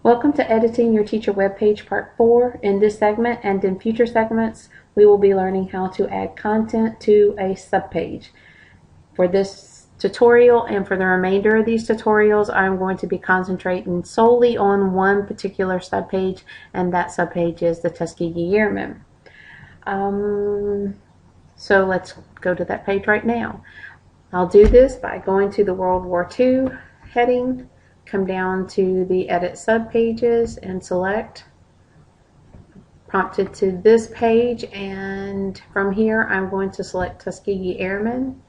Welcome to Editing Your Teacher Webpage Part 4. In this segment and in future segments, we will be learning how to add content to a subpage. For this tutorial and for the remainder of these tutorials, I'm going to be concentrating solely on one particular subpage, and that subpage is the Tuskegee Airmen. So let's go to that page right now. I'll do this by going to the World War II heading, come down to the Edit Subpages and select, prompted to this page, and from here I'm going to select Tuskegee Airmen,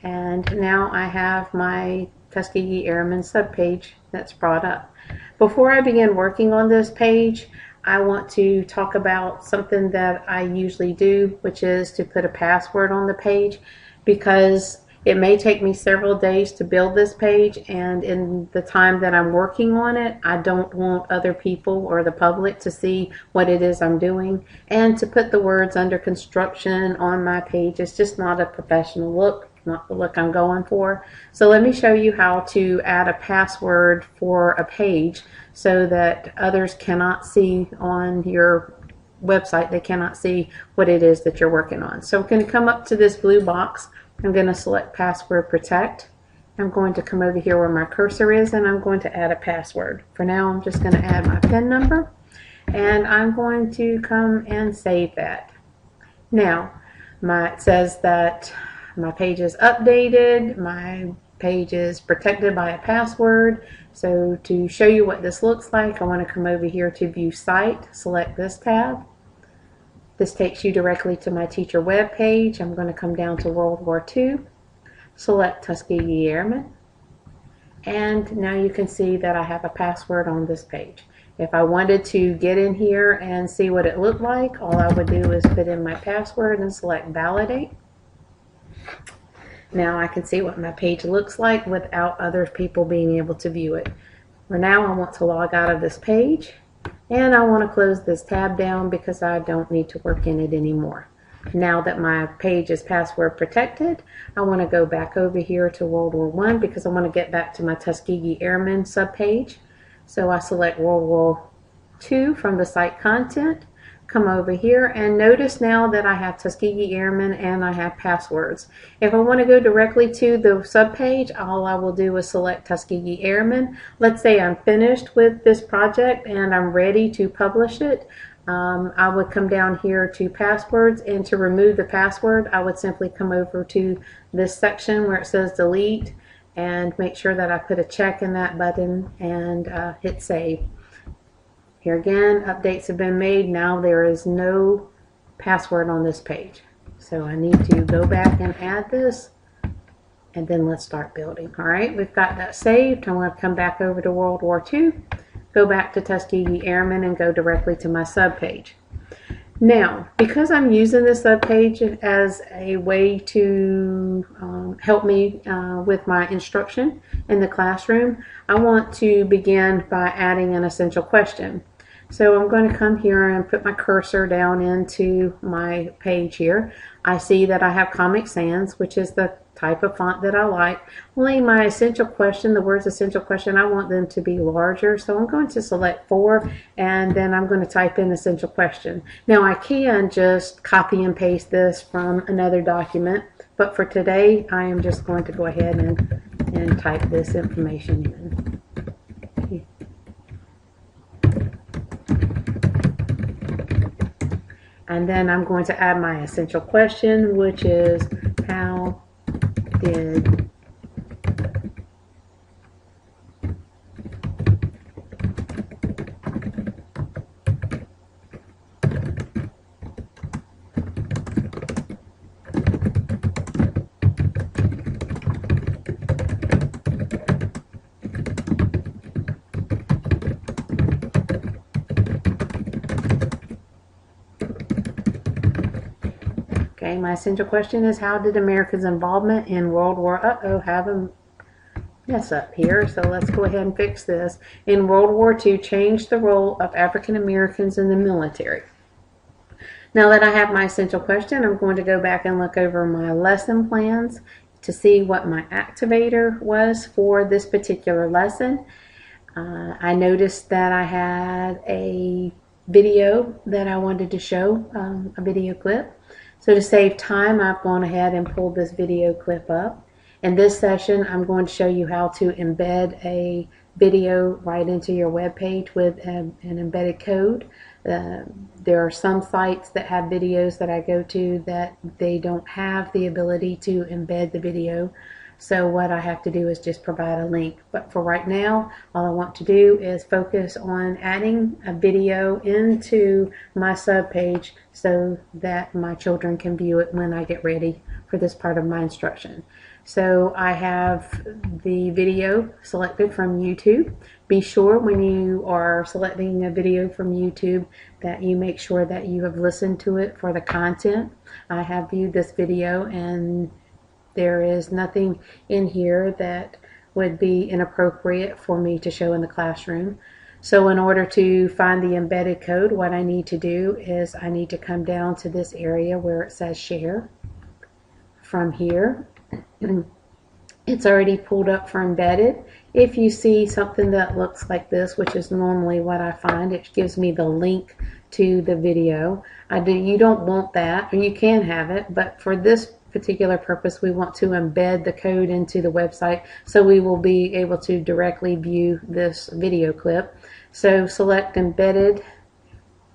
and now I have my Tuskegee Airmen subpage that's brought up. Before I begin working on this page, I want to talk about something that I usually do, which is to put a password on the page, because it may take me several days to build this page, and in the time that I'm working on it, I don't want other people or the public to see what it is I'm doing. And to put the words under construction on my page is just not a professional look, not the look I'm going for. So let me show you how to add a password for a page so that others cannot see on your website. They cannot see what it is that you're working on. So we're going to come up to this blue box. I'm going to select Password Protect. I'm going to come over here where my cursor is, and I'm going to add a password. For now, I'm just going to add my PIN number, and I'm going to come and save that. Now, it says that my page is updated, my page is protected by a password. So to show you what this looks like, I want to come over here to View Site, select this tab. This takes you directly to my teacher web page. I'm going to come down to World War II, select Tuskegee Airmen, and now you can see that I have a password on this page. If I wanted to get in here and see what it looked like, all I would do is put in my password and select Validate. Now I can see what my page looks like without other people being able to view it. For now, I want to log out of this page. And I want to close this tab down because I don't need to work in it anymore. Now that my page is password protected, I want to go back over here to World War I because I want to get back to my Tuskegee Airmen subpage. So I select World War II from the site content, come over here, and notice now that I have Tuskegee Airmen and I have passwords. If I want to go directly to the subpage, all I will do is select Tuskegee Airmen. Let's say I'm finished with this project and I'm ready to publish it. I would come down here to passwords, and to remove the password, I would simply come over to this section where it says delete and make sure that I put a check in that button and hit save. Here again, updates have been made. Now there is no password on this page. So I need to go back and add this, and then let's start building. All right, we've got that saved. I'm going to come back over to World War II, go back to Tuskegee Airmen, and go directly to my subpage. Now, because I'm using this subpage as a way to help me with my instruction in the classroom, I want to begin by adding an essential question. So I'm going to come here and put my cursor down into my page here. I see that I have Comic Sans, which is the type of font that I like. Only my essential question, the words essential question, I want them to be larger. So I'm going to select 4, and then I'm going to type in essential question. Now I can just copy and paste this from another document, but for today I am just going to go ahead and type this information in. And then I'm going to add my essential question, which is, how did Okay, my essential question is, how did America's involvement in World War have a mess up here, so let's go ahead and fix this. In World War II, changed the role of African Americans in the military. Now that I have my essential question, I'm going to go back and look over my lesson plans to see what my activator was for this particular lesson. I noticed that I had a video that I wanted to show, a video clip. So to save time, I've gone ahead and pulled this video clip up. In this session, I'm going to show you how to embed a video right into your web page with an embedded code. There are some sites that have videos that I go to that they don't have the ability to embed the video. So what I have to do is just provide a link. But for right now, all I want to do is focus on adding a video into my subpage so that my children can view it when I get ready for this part of my instruction. So I have the video selected from YouTube. Be sure when you are selecting a video from YouTube that you make sure that you have listened to it for the content. I have viewed this video and there is nothing in here that would be inappropriate for me to show in the classroom. So in order to find the embedded code, what I need to do is I need to come down to this area where it says share. From here, it's already pulled up for embedded. If you see something that looks like this, which is normally what I find, it gives me the link to the video. You don't want that, or you can have it, but for this particular purpose, we want to embed the code into the website so we will be able to directly view this video clip. So select embedded.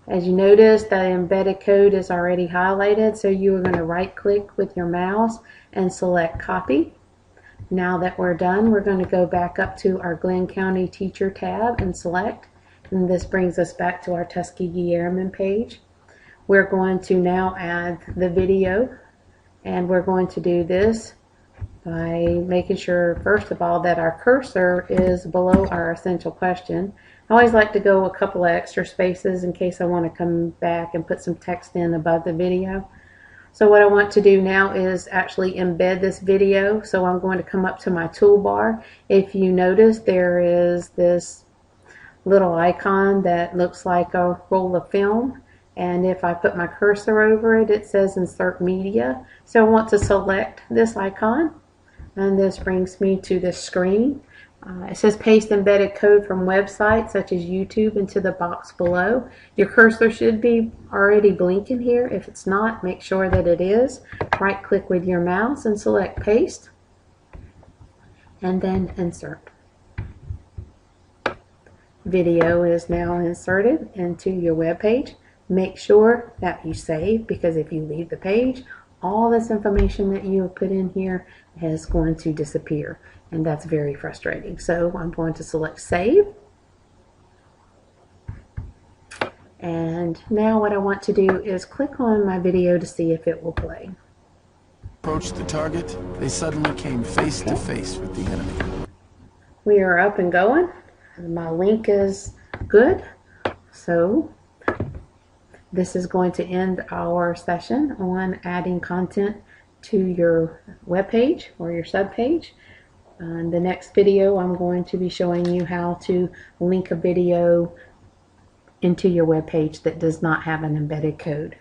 As you notice, the embedded code is already highlighted, so you are going to right click with your mouse and select copy. Now that we're done, we're going to go back up to our Glenn County Teacher tab and select, and this brings us back to our Tuskegee Airmen page. We're going to now add the video, and we're going to do this by making sure, first of all, that our cursor is below our essential question. I always like to go a couple of extra spaces in case I want to come back and put some text in above the video. So what I want to do now is actually embed this video. So I'm going to come up to my toolbar. If you notice, there is this little icon that looks like a roll of film. And if I put my cursor over it, it says insert media. So I want to select this icon. And this brings me to this screen. It says paste embedded code from websites such as YouTube into the box below. Your cursor should be already blinking here. If it's not, make sure that it is. Right click with your mouse and select paste. And then insert. Video is now inserted into your web page. Make sure that you save, because if you leave the page, all this information that you have put in here is going to disappear, and that's very frustrating. So I'm going to select save. And now what I want to do is click on my video to see if it will play. Approached the target, they suddenly came face to face with the enemy. We are up and going. My link is good. So this is going to end our session on adding content to your web page or your sub page. In the next video, I'm going to be showing you how to link a video into your web page that does not have an embedded code.